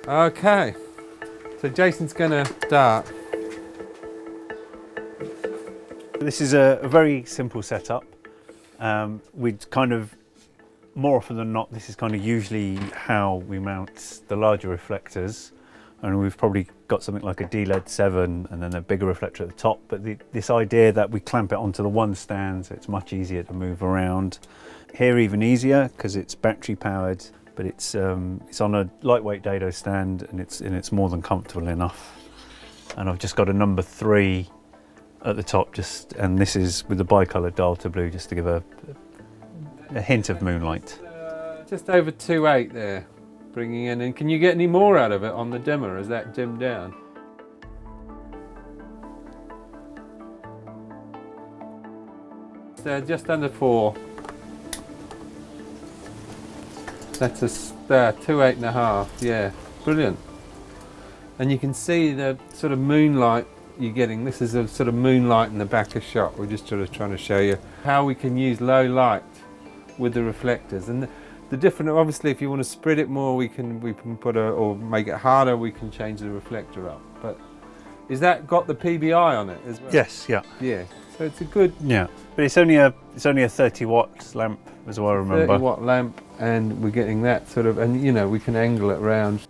Okay, so Jason's gonna start. This is a very simple setup. We'd kind of, more often than not, this is kind of usually how we mount the larger reflectors. And we've probably got something like a D-LED 7 and then a bigger reflector at the top. But this idea that we clamp it onto the one stand, so it's much easier to move around. Here even easier because it's battery powered, but it's on a lightweight dado stand and it's more than comfortable enough. And I've just got a number 3 at the top, and this is with the bicolor dial to blue, just to give a hint of moonlight. Just over 2.8 there, bringing in. And can you get any more out of it on the dimmer? Is that dimmed down? So just under 4. That's a 2.8.5. Yeah, brilliant. And you can see the sort of moonlight you're getting. This is a sort of moonlight in the back of shot. We're just sort of trying to show you how we can use low light with the reflectors. And the different, obviously, if you want to spread it more, we can put or make it harder, we can change the reflector up. But is that got the PBI on it as well? Yes, yeah. Yeah. So it's a good. Yeah, but it's only a 30 watt lamp as well, I remember. 30 watt lamp, and we're getting that sort of, and you know, we can angle it round.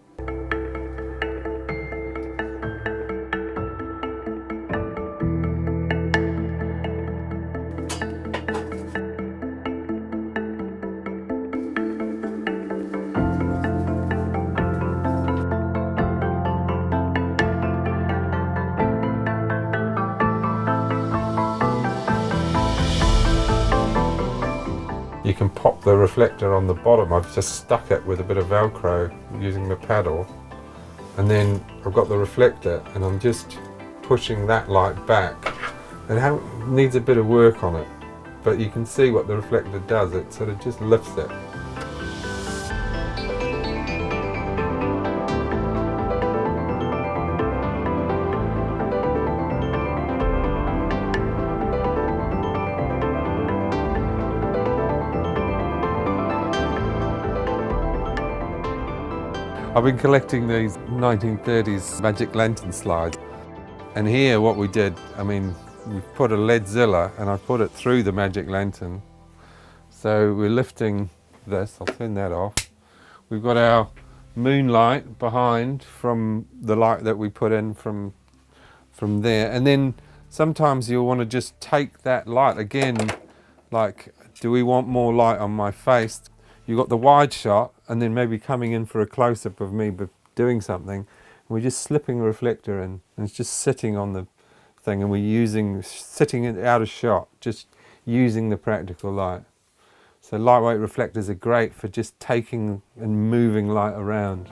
You can pop the reflector on the bottom. I've just stuck it with a bit of Velcro using the paddle, and then I've got the reflector and I'm just pushing that light back. It needs a bit of work on it, but you can see what the reflector does. It sort of just lifts it. I've been collecting these 1930s magic lantern slides, and here what we did, I mean, we've put a Leadzilla and I've put it through the magic lantern. So we're lifting this, I'll turn that off. We've got our moonlight behind from the light that we put in from there, and then sometimes you'll want to just take that light again, like, do we want more light on my face? You've got the wide shot, and then maybe coming in for a close-up of me but doing something, and we're just slipping a reflector in, and it's just sitting on the thing, and we're sitting it out of shot, just using the practical light. So lightweight reflectors are great for just taking and moving light around.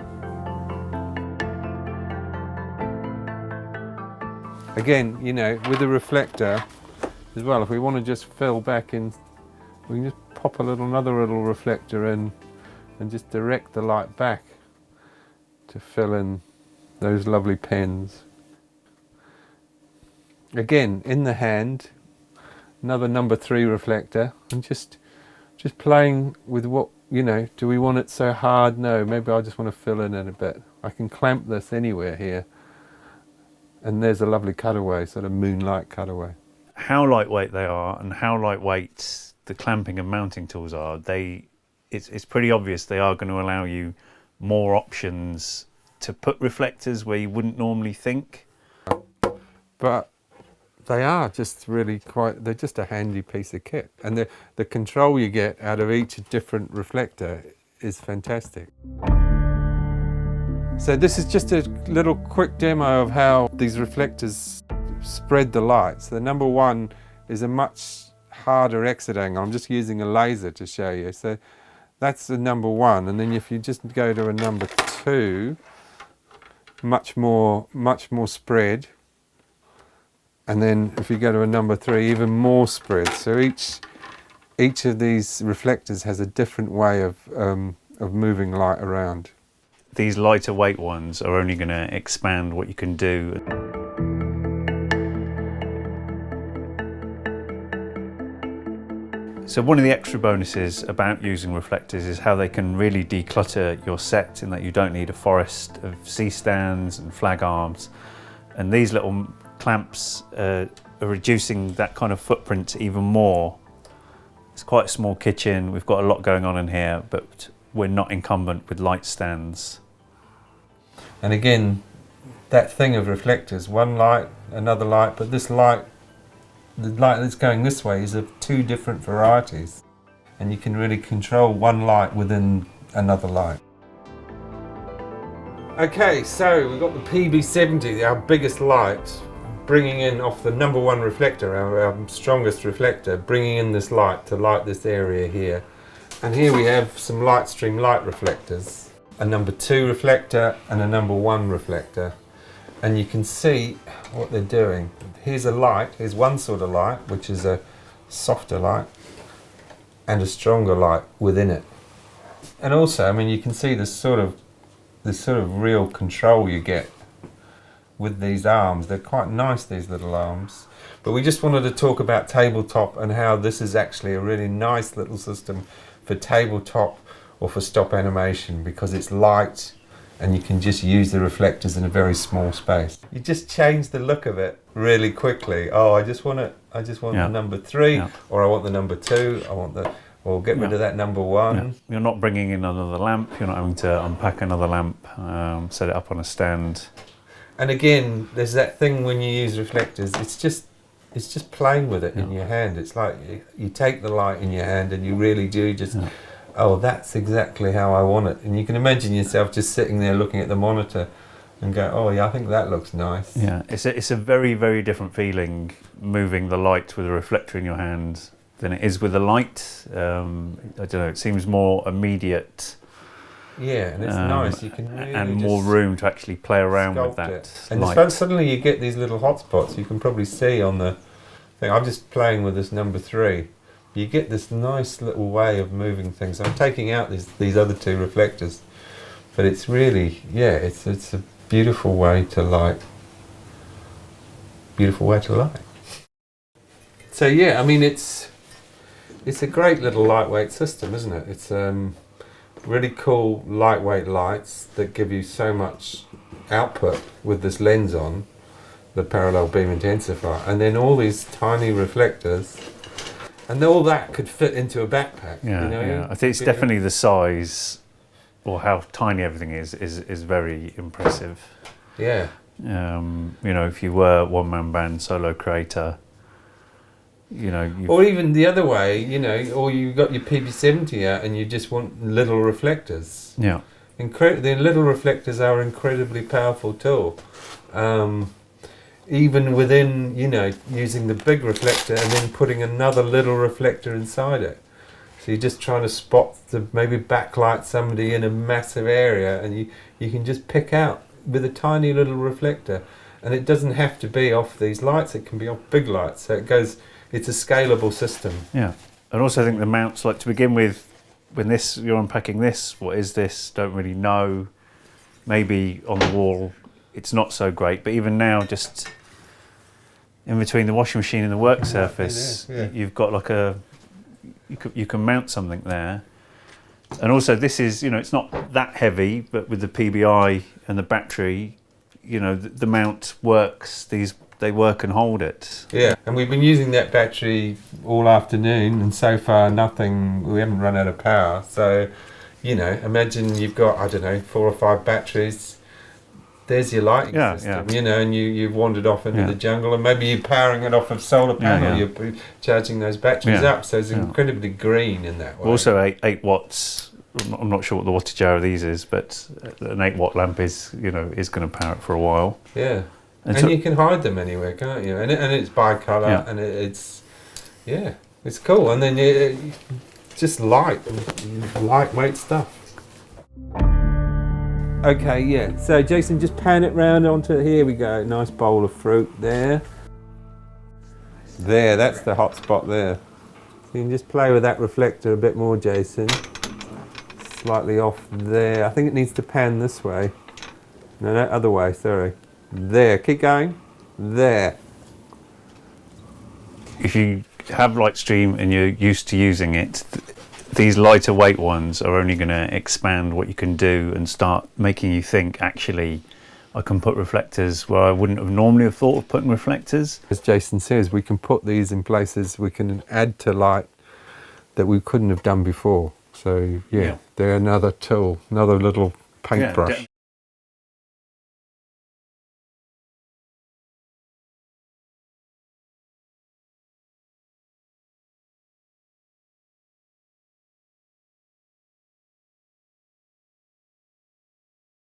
Again, you know, with the reflector as well, if we want to just fill back in, we can just pop another little reflector in and just direct the light back to fill in those lovely pens. Again, in the hand, another number 3 reflector, and just playing with what, you know, do we want it so hard? No, maybe I just want to fill in it a bit. I can clamp this anywhere here, and there's a lovely cutaway, sort of moonlight cutaway. How lightweight they are and how lightweight the clamping and mounting tools are, it's pretty obvious they are going to allow you more options to put reflectors where you wouldn't normally think. But they are just really they're just a handy piece of kit, and the control you get out of each different reflector is fantastic. So this is just a little quick demo of how these reflectors spread the light. So the number 1 is a much harder exit angle. I'm just using a laser to show you. So that's the number 1, and then if you just go to a number 2, much more spread, and then if you go to a number 3, even more spread. So each of these reflectors has a different way of moving light around. These lighter weight ones are only going to expand what you can do. So one of the extra bonuses about using reflectors is how they can really declutter your set, in that you don't need a forest of C-stands and flag arms. And these little clamps are reducing that kind of footprint even more. It's quite a small kitchen, we've got a lot going on in here, but we're not incumbent with light stands. And again, that thing of reflectors, one light, another light, but this light, the light that's going this way is of two different varieties, and you can really control one light within another light. Okay, so we've got the PB70, our biggest light, bringing in off the number one reflector, our strongest reflector, bringing in this light to light this area here. And here we have some Lightstream light reflectors, a number 2 reflector and a number 1 reflector. And you can see what they're doing. Here's a light, here's one sort of light, which is a softer light, and a stronger light within it. And also, I mean, you can see this sort of real control you get with these arms. They're quite nice, these little arms. But we just wanted to talk about tabletop and how this is actually a really nice little system for tabletop or for stop animation, because it's light and you can just use the reflectors in a very small space. You just change the look of it really quickly. Oh, I just want the number 3, or I want the number 2, or get rid of that number 1. Yeah. You're not bringing in another lamp, you're not having to unpack another lamp, set it up on a stand. And again, there's that thing when you use reflectors, it's just playing with it in your hand. It's like you take the light in your hand and you really do just, oh, that's exactly how I want it. And you can imagine yourself just sitting there looking at the monitor and go, oh yeah, I think that looks nice. Yeah, it's a very, very different feeling moving the light with a reflector in your hand than it is with a light. I don't know, it seems more immediate. Yeah, and it's nice. You can really and more room to actually play around with that it. And light. Suddenly you get these little hotspots. You can probably see on the thing. I'm just playing with this number 3. You get this nice little way of moving things. I'm taking out these other 2 reflectors, but it's really, it's a beautiful way to light. Beautiful way to light. So yeah, I mean it's a great little lightweight system, isn't it? It's really cool lightweight lights that give you so much output with this lens on, the parallel beam intensifier, and then all these tiny reflectors, and all that could fit into a backpack. Yeah, I think it's definitely the size, or how tiny everything is very impressive. Yeah. If you were a one-man band solo creator, or even the other way, or you got your PB70 out and you just want little reflectors. Yeah. The little reflectors are an incredibly powerful tool. Even within, using the big reflector and then putting another little reflector inside it. So you're just trying to spot maybe backlight somebody in a massive area, and you can just pick out with a tiny little reflector. And it doesn't have to be off these lights, it can be off big lights. So it's a scalable system. Yeah, and also I think the mounts, like to begin with, when you're unpacking this, what is this? Don't really know. Maybe on the wall it's not so great, but even now, just in between the washing machine and the work surface, you've got like you can mount something there. And also this is, it's not that heavy, but with the PBI and the battery, the mount works. They work and hold it. Yeah, and we've been using that battery all afternoon, and so far we haven't run out of power. So, imagine you've got, 4 or 5 batteries. There's your lighting system, and you've wandered off into the jungle, and maybe you're powering it off of solar panel, you're charging those batteries up, so it's incredibly green in that way. Also 8 watts, I'm not sure what the wattage hour of these is, but an 8 watt lamp is going to power it for a while. Yeah. And so you can hide them anywhere, can't you? And it's bi-colour, and it's cool. And then just lightweight stuff. Okay, yeah. So Jason, just pan it round onto, here we go. Nice bowl of fruit there. There, that's the hot spot there. So you can just play with that reflector a bit more, Jason. Slightly off there. I think it needs to pan this way. No, other way, sorry. There, keep going. There. If you have Lightstream and you're used to using it, these lighter weight ones are only going to expand what you can do and start making you think, actually, I can put reflectors where I wouldn't have normally have thought of putting reflectors. As Jason says, we can put these in places, we can add to light that we couldn't have done before. So yeah, they're another tool, another little paintbrush.